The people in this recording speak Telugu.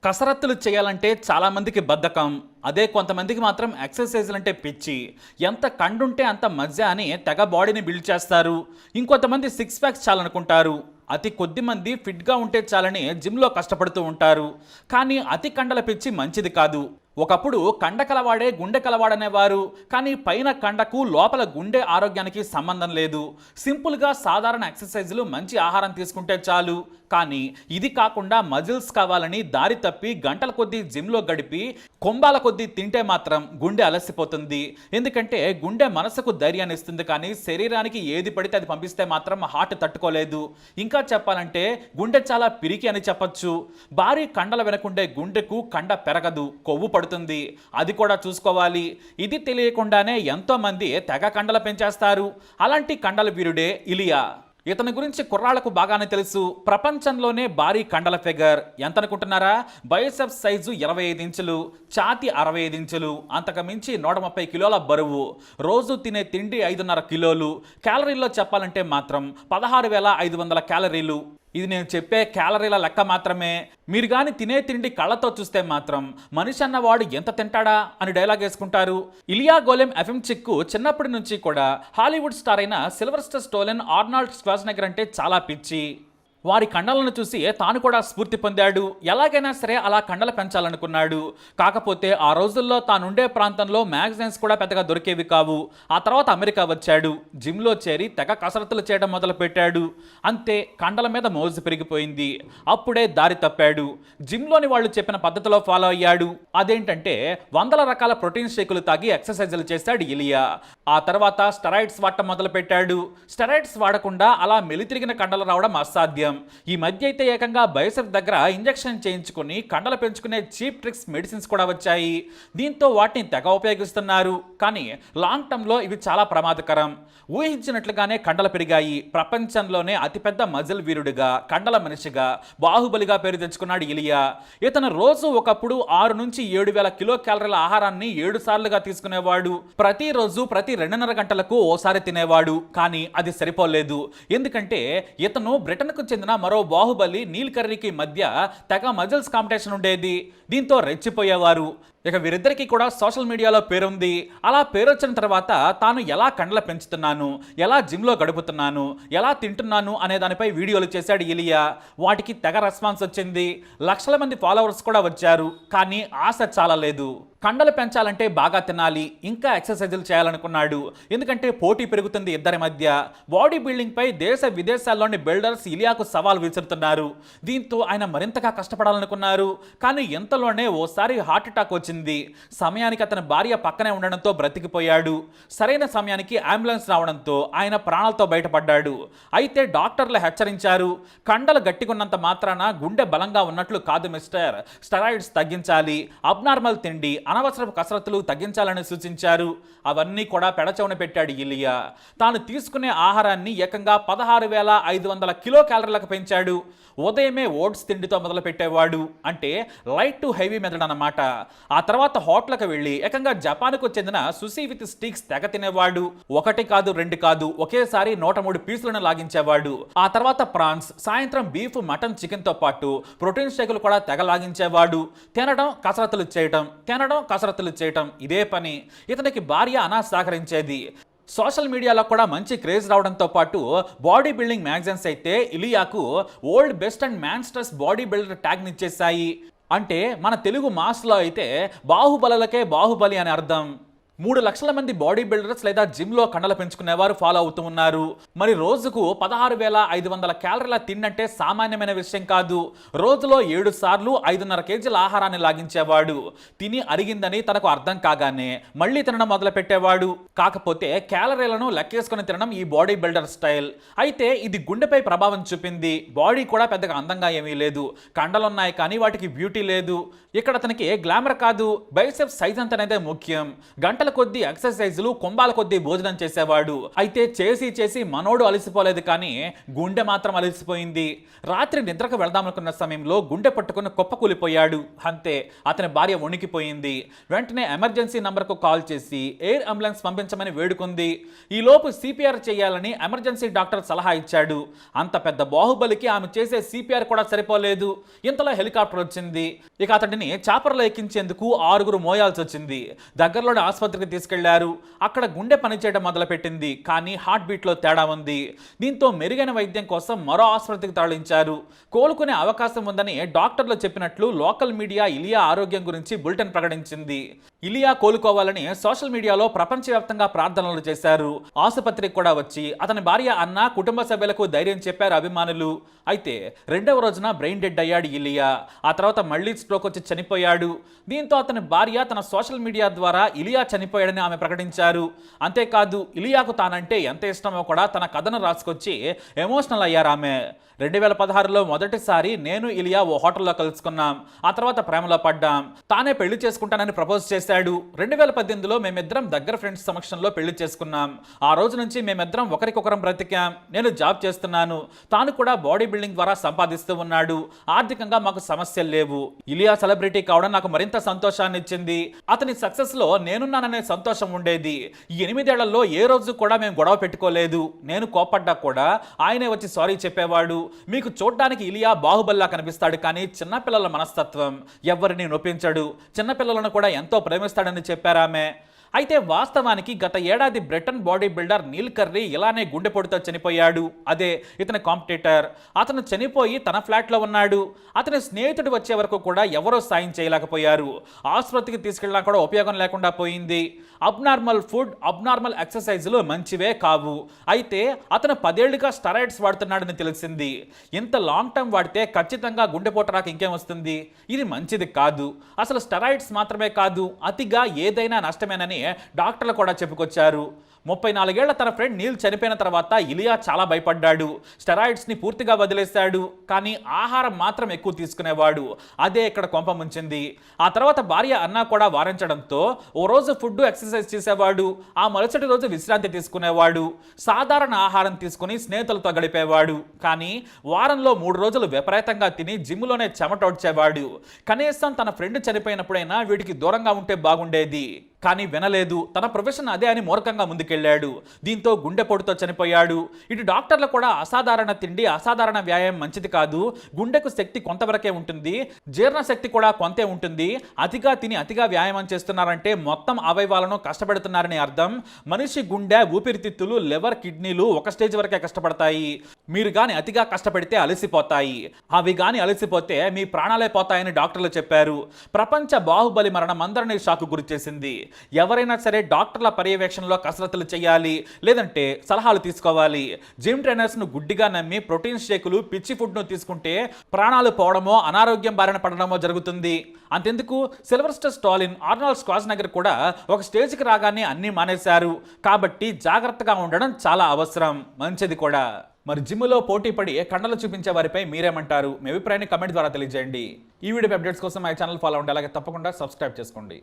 కసరత్తులు చేయాలంటే చాలామందికి బద్ధకం. అదే కొంతమందికి మాత్రం ఎక్సర్సైజులు అంటే పిచ్చి. ఎంత కండుంటే అంత మజ్జ అని తెగ బాడీని బిల్డ్ చేస్తారు. ఇంకొంతమంది సిక్స్ ప్యాక్స్ చాలనుకుంటారు. అతి కొద్ది మంది ఫిట్గా ఉంటే చాలని జిమ్లో కష్టపడుతూ ఉంటారు. కానీ అతి కండల పిచ్చి మంచిది కాదు. ఒకప్పుడు కండ కలవాడే గుండె కలవాడనేవారు. కానీ పైన కండకు లోపల గుండె ఆరోగ్యానికి సంబంధం లేదు. సింపుల్గా సాధారణ ఎక్సర్సైజులు మంచి ఆహారం తీసుకుంటే చాలు. కానీ ఇది కాకుండా మజిల్స్ కావాలని దారి తప్పి గంటల కొద్దీ జిమ్లో గడిపి కొంబాల కొద్దీ తింటే మాత్రం గుండె అలసిపోతుంది. ఎందుకంటే గుండె మనసుకు ధైర్యాన్ని ఇస్తుంది, కానీ శరీరానికి ఏది పడితే అది పంపిస్తే మాత్రం హార్ట్ తట్టుకోలేదు. ఇంకా చెప్పాలంటే గుండె చాలా పిరికి అని చెప్పొచ్చు. భారీ కండల వెనకుండే గుండెకు కండ పెరగదు, కొవ్వు పడుతుంది. అది కూడా చూసుకోవాలి. ఇది తెలియకుండానే ఎంతో మంది తెగ కండలు పెంచేస్తారు. అలాంటి కండల వీరుడే ఇలియా. ఇతని గురించి కుర్రాళ్లకు బాగానే తెలుసు. ప్రపంచంలోనే భారీ కండల ఫిగర్. ఎంత అనుకుంటున్నారా? బైసెప్స్ సైజు 25 ఇంచులు, ఛాతీ 65 ఇంచులు, అంతకు మించి 130 కిలోల బరువు. రోజు తినే తిండి 5.5 కిలోలు. క్యాలరీల్లో చెప్పాలంటే మాత్రం 16,500 క్యాలరీలు. ఇది నేను చెప్పే క్యాలరీల లెక్క మాత్రమే. మీరు కానీ తినే తిండి కళ్ళతో చూస్తే మాత్రం మనిషి అన్నవాడు ఎంత తింటాడా అని డైలాగ్ వేసుకుంటారు. ఇలియా గోలెం ఎఫెంచిక్కు చిన్నప్పటి నుంచి కూడా హాలీవుడ్ స్టార్ అయిన సిల్వెస్టర్ స్టోలెన్, ఆర్నాల్డ్ స్క్వార్జ్నెగర్ అంటే చాలా పిచ్చి. వారి కండలను చూసి తాను కూడా స్ఫూర్తి పొందాడు. ఎలాగైనా సరే అలా కండలు పెంచాలనుకున్నాడు. కాకపోతే ఆ రోజుల్లో తానుండే ప్రాంతంలో మ్యాగజైన్స్ కూడా పెద్దగా దొరికేవి కావు. ఆ తర్వాత అమెరికా వచ్చాడు. జిమ్లో చేరి తెగ కసరత్తులు చేయడం మొదలుపెట్టాడు. అంతే, కండల మీద మోజు పెరిగిపోయింది. అప్పుడే దారి తప్పాడు. జిమ్లోని వాళ్ళు చెప్పిన పద్ధతిలో ఫాలో అయ్యాడు. అదేంటంటే 100 రకాల ప్రోటీన్ షేకులు తాగి ఎక్సర్సైజులు చేశాడు ఇలియా. ఆ తర్వాత స్టెరాయిడ్స్ వాడటం మొదలుపెట్టాడు. స్టెరాయిడ్స్ వాడకుండా అలా మెలితిరిగిన కండలు రావడం అసాధ్యం. ఈ మధ్య అయితే ఏకంగా బైసెప్ దగ్గర ఇంజెక్షన్ చేయించుకుని కండలు పెంచుకునే చీప్ ట్రిక్స్ మెడిసిన్స్ కూడా వచ్చాయి. దీంతో వాటిని తెగ ఉపయోగిస్తున్నారు. కానీ లాంగ్ టర్మ్లో ఇవి చాలా ప్రమాదకరం. ఊహించినట్లుగానే కండలు పెరిగాయి. ప్రపంచంలోనే అతిపెద్ద మజిల్ వీరుడిగా, కండల మనిషిగా, బాహుబలిగా పేరు తెచ్చుకున్నాడు ఇలియా. ఇతను రోజు ఒకప్పుడు 6 నుంచి 7,000 కిలో క్యాలరీల ఆహారాన్ని 7 సార్లుగా తీసుకునేవాడు. ప్రతిరోజు ప్రతి 2.5 గంటలకు ఓసారి తినేవాడు. కానీ అది సరిపోలేదు. ఎందుకంటే ఇతను బ్రిటన్కు చెందిన మరో బాహుబలి నీల్ కర్రీకి మధ్య తెగ మజిల్స్ కాంపిటీషన్ ఉండేది. దీంతో రెచ్చిపోయేవారు. ఇక వీరిద్దరికీ కూడా సోషల్ మీడియాలో పేరుంది. అలా పేరొచ్చిన తర్వాత తాను ఎలా కండలు పెంచుతున్నాను, ఎలా జిమ్లో గడుపుతున్నాను, ఎలా తింటున్నాను అనే దానిపై వీడియోలు చేశాడు ఇలియా. వాటికి తెగ రెస్పాన్స్ వచ్చింది. లక్షల మంది ఫాలోవర్స్ కూడా వచ్చారు. కానీ ఆశ చాలలేదు. కండలు పెంచాలంటే బాగా తినాలి, ఇంకా ఎక్సర్సైజులు చేయాలనుకున్నాడు. ఎందుకంటే పోటీ పెరుగుతుంది ఇద్దరి మధ్య. బాడీ బిల్డింగ్ పై దేశ విదేశాల్లోని బిల్డర్స్ ఇలియాకు సవాల్ విసురుతున్నారు. దీంతో ఆయన మరింతగా కష్టపడాలనుకున్నారు. కానీ ఇంతలోనే ఓసారి హార్ట్ అటాక్ వచ్చింది. సమయానికి అతని భార్య పక్కనే ఉండడంతో బ్రతికిపోయాడు. సరైన సమయానికి అంబులెన్స్ రావడంతో ఆయన ప్రాణాలతో బయటపడ్డాడు. అయితే డాక్టర్లు హెచ్చరించారు, కండలు గట్టికున్నంత మాత్రాన గుండె బలంగా ఉన్నట్లు కాదు మిస్టర్. స్టెరాయిడ్స్ తగ్గించాలి, అబ్నార్మల్ తిండి, అనవసరపు కసరత్తులు తగ్గించాలని సూచించారు. అవన్నీ కూడా పెడచవున పెట్టాడు ఇలియా. తాను తీసుకునే ఆహారాన్ని ఏకంగా 16,500 కిలో క్యాలరీలకు పెంచాడు. ఉదయమే ఓట్స్ తిండితో మొదలు పెట్టేవాడు. అంటే లైట్ టు హెవీ మెథడ్ అన్నమాట. ఆ తర్వాత హోటల్కి వెళ్ళి ఏకంగా జపాన్కు చెందిన సుషి విత్ స్టిక్స్ తెగ తినేవాడు. 1 కాదు 2 కాదు, ఒకేసారి 103 పీసులను లాగించేవాడు. ఆ తర్వాత ప్రాన్స్, సాయంత్రం బీఫ్, మటన్, చికెన్ తో పాటు ప్రోటీన్ షేకులు కూడా తెగ లాగించేవాడు. తినడం, కసరత్తులు చేయటం, తినడం, కసరత్తులు చేయటం, ఇదే పని. ఇతనికి భార్య అనా సహకరించేది. సోషల్ మీడియాలో కూడా మంచి క్రేజ్ రావడంతో పాటు బాడీ బిల్డింగ్ మ్యాగజైన్స్ అయితే ఇలియాకు world best and monsters body builder tag నిచ్చేశాయి. అంటే మన తెలుగు మాస్లో అయితే బాహుబలకే బాహుబలి అని అర్థం. 3 లక్షల మంది బాడీ బిల్డర్స్ లేదా జిమ్లో కండలు పెంచుకునేవారు ఫాలో అవుతూ ఉన్నారు. మరి రోజుకు 16,500 క్యాలరీల తిండంటే సామాన్యమైన విషయం కాదు. రోజులో 7 సార్లు 5.5 కేజీల ఆహారాన్ని లాగించేవాడు. తిని అరిగిందని తనకు అర్థం కాగానే మళ్ళీ తినడం మొదలు పెట్టేవాడు. కాకపోతే క్యాలరీలను లెక్కేసుకుని తినడం ఈ బాడీ బిల్డర్ స్టైల్. అయితే ఇది గుండెపై ప్రభావం చూపింది. బాడీ కూడా పెద్దగా అందంగా ఏమీ లేదు. కండలున్నాయి కానీ వాటికి బ్యూటీ లేదు. ఇక్కడ అతనికి గ్లామర్ కాదు, బైసెప్స్ సైజ్ అంతనేదే ముఖ్యం. గంటల కొద్దీ ఎక్సర్సైజులు, కుంభాల కొద్దీ భోజనం చేసేవాడు. అయితే చేసి చేసి మనోడు అలసిపోలేదు, కానీ గుండె మాత్రం అలసిపోయింది. రాత్రి నిద్రకు వెళ్దామనుకున్న సమయంలో గుండె పట్టుకుని కుప్పకూలిపోయాడు. అంతే, అతని భార్య వణికిపోయింది. వెంటనే ఎమర్జెన్సీ నంబర్కు కాల్ చేసి ఎయిర్ అంబులెన్స్ పంపించమని వేడుకుంది. ఈలోపు సిపిఆర్ చేయాలని ఎమర్జెన్సీ డాక్టర్ సలహా ఇచ్చాడు. అంత పెద్ద బాహుబలికి ఆమె చేసే సిపిఆర్ కూడా సరిపోలేదు. ఇంతలో హెలికాప్టర్ వచ్చింది. ఇక అతడిని చాపర్లో ఎక్కించేందుకు 6 మోయాల్సి వచ్చింది. దగ్గరలోని ఆసుపత్రికి తీసుకెళ్లారు. అక్కడ గుండె పనిచేయడం మొదలుపెట్టింది, కానీ హార్ట్ బీట్లో తేడా ఉంది. దీంతో మెరుగైన వైద్యం కోసం మరో ఆసుపత్రికి తరలించారు. కోలుకునే అవకాశం ఉందని డాక్టర్లు చెప్పినట్లు లోకల్ మీడియా ఇలియా ఆరోగ్యం గురించి బులెటిన్ ప్రకటించింది. ఇలియా కోలుకోవాలని సోషల్ మీడియాలో ప్రపంచవ్యాప్తంగా ప్రార్థనలు చేశారు. ఆసుపత్రికి కూడా వచ్చి అతని భార్య అన్న, కుటుంబ సభ్యులకు ధైర్యం చెప్పారు అభిమానులు. అయితే 2వ రోజున బ్రెయిన్ డెడ్ అయ్యాడు ఇలియా. ఆ తర్వాత మళ్లీ స్ట్రోక్ వచ్చి చనిపోయాడు. దీంతో అతని భార్య తన సోషల్ మీడియా ద్వారా ఇలియా చనిపోయాడని ఆమె ప్రకటించారు. అంతేకాదు, ఇలియాకు తానంటే ఎంత ఇష్టమో కూడా తన కథను రాసుకొచ్చి ఎమోషనల్ అయ్యారు ఆమె. 2016లో మొదటిసారి నేను ఇలియా ఓ హోటల్లో కలుసుకున్నాం. ఆ తర్వాత ప్రేమలో పడ్డాం. తానే పెళ్లి చేసుకుంటానని ప్రపోజ్ చేశాడు. 2018లో మేమిద్దరం దగ్గర ఫ్రెండ్స్ సమక్షంలో పెళ్లి చేసుకున్నాం. ఆ రోజు నుంచి మేమిద్దరం ఒకరికొకరం బ్రతికాం. నేను జాబ్ చేస్తున్నాను, తాను కూడా బాడీ బిల్డింగ్ ద్వారా సంపాదిస్తూ ఉన్నాడు. ఆర్థికంగా మాకు సమస్యలు లేవు. ఇలియా సెలబ్రిటీ కావడం నాకు మరింత సంతోషాన్ని ఇచ్చింది. అతని సక్సెస్ లో నేనున్నాననే సంతోషం ఉండేది. ఈ 8 ఏళ్లలో ఏ రోజు కూడా మేము గొడవ పెట్టుకోలేదు. నేను కోపడ్డా కూడా ఆయనే వచ్చి సారీ చెప్పేవాడు. మీకు చూడ్డానికి ఇలియా బాహుబలిలా కనిపిస్తాడు, కానీ చిన్నపిల్లల మనస్తత్వం, ఎవరిని నొప్పించడు. చిన్నపిల్లలను కూడా ఎంతో ప్రేమిస్తాడని చెప్పారామె. అయితే వాస్తవానికి గత ఏడాది Britain body builder Neil Currie ఇలానే గుండెపోటుతో చనిపోయాడు. అదే ఇతని కాంపిటీటర్. అతను చనిపోయి తన ఫ్లాట్లో ఉన్నాడు. అతని స్నేహితుడు వచ్చే వరకు కూడా ఎవరో సాయం చేయలేకపోయారు. ఆసుపత్రికి తీసుకెళ్ళినా కూడా ఉపయోగం లేకుండా పోయింది. అబ్నార్మల్ ఫుడ్, అబ్నార్మల్ ఎక్సర్సైజులు మంచివే కావు. అయితే అతను 10 ఏళ్లుగా స్టెరాయిడ్స్ వాడుతున్నాడని తెలిసింది. ఇంత లాంగ్ టర్మ్ వాడితే ఖచ్చితంగా గుండెపోటు రాక ఇంకేం వస్తుంది? ఇది మంచిది కాదు. అసలు స్టెరాయిడ్స్ మాత్రమే కాదు, అతిగా ఏదైనా నష్టమేనని డాక్టర్లు కూడా చెప్పుకొచ్చారు. 34 ఏళ్ల తన ఫ్రెండ్ నీల్ చనిపోయిన తర్వాత ఇలియా చాలా భయపడ్డాడు. స్టెరాయిడ్స్ని పూర్తిగా వదిలేశాడు, కానీ ఆహారం మాత్రం ఎక్కువ తీసుకునేవాడు. అదే ఇక్కడ కొంప ముంచింది. ఆ తర్వాత భార్య అన్న కూడా వారించడంతో ఓ రోజు ఫుడ్, ఎక్సర్సైజ్ చేసేవాడు. ఆ మరుసటి రోజు విశ్రాంతి తీసుకునేవాడు. సాధారణ ఆహారం తీసుకుని స్నేహితులతో గడిపేవాడు. కానీ వారంలో 3 రోజులు విపరీతంగా తిని జిమ్లోనే చెమటోడ్చేవాడు. కనీసం తన ఫ్రెండ్ చనిపోయినప్పుడైనా వీడికి దూరంగా ఉంటే బాగుండేది, కానీ వినలేదు. తన ప్రొఫెషన్ అదే అని మూర్ఖంగా ముందుకెళ్లాడు. దీంతో గుండెపోటుతో చనిపోయాడు. ఇటు డాక్టర్లు కూడా అసాధారణ తిండి, అసాధారణ వ్యాయామం మంచిది కాదు. గుండెకు శక్తి కొంతవరకే ఉంటుంది, జీర్ణ శక్తి కూడా కొంతే ఉంటుంది. అతిగా తిని అతిగా వ్యాయామం చేస్తున్నారంటే మొత్తం అవయవాలను కష్టపెడుతున్నారని అర్థం. మనిషి గుండె, ఊపిరితిత్తులు, లివర్, కిడ్నీలు ఒక స్టేజ్ వరకే కష్టపడతాయి. మీరు గాని అతిగా కష్టపెడితే అలసిపోతాయి. అవి గాని అలసిపోతే మీ ప్రాణాలే పోతాయని డాక్టర్లు చెప్పారు. ప్రపంచ బాహుబలి మరణం అందరినీ షాకు గురి చేసింది. ఎవరైనా సరే డాక్టర్ల పర్యవేక్షణలో కసరత్తులు చేయాలి, లేదంటే సలహాలు తీసుకోవాలి. జిమ్ ట్రైనర్స్ను గుడ్డిగా నమ్మి ప్రోటీన్ షేకులు, పిచ్చి ఫుడ్ను తీసుకుంటే ప్రాణాలు పోవడమో, అనారోగ్యం బారిన పడడమో జరుగుతుంది. అంతెందుకు, సిల్వెస్టర్ స్టాలిన్, ఆర్నాల్డ్ స్క్వార్జ్నెగర్ కూడా ఒక స్టేజ్కి రాగానే అన్నీ మానేశారు. కాబట్టి జాగ్రత్తగా ఉండడం చాలా అవసరం, మంచిది కూడా. మరి జిమ్లో పోటీ పడి కండలు చూపించే వారిపై మీరేమంటారు? మీ అభిప్రాయాన్ని కమెంట్ ద్వారా తెలియజేయండి. ఈ వీడియో అప్డేట్స్ కోసం మా ఛానల్ ఫాలో అవ్వండి. అలాగే తప్పకుండా సబ్స్క్రైబ్ చేసుకోండి.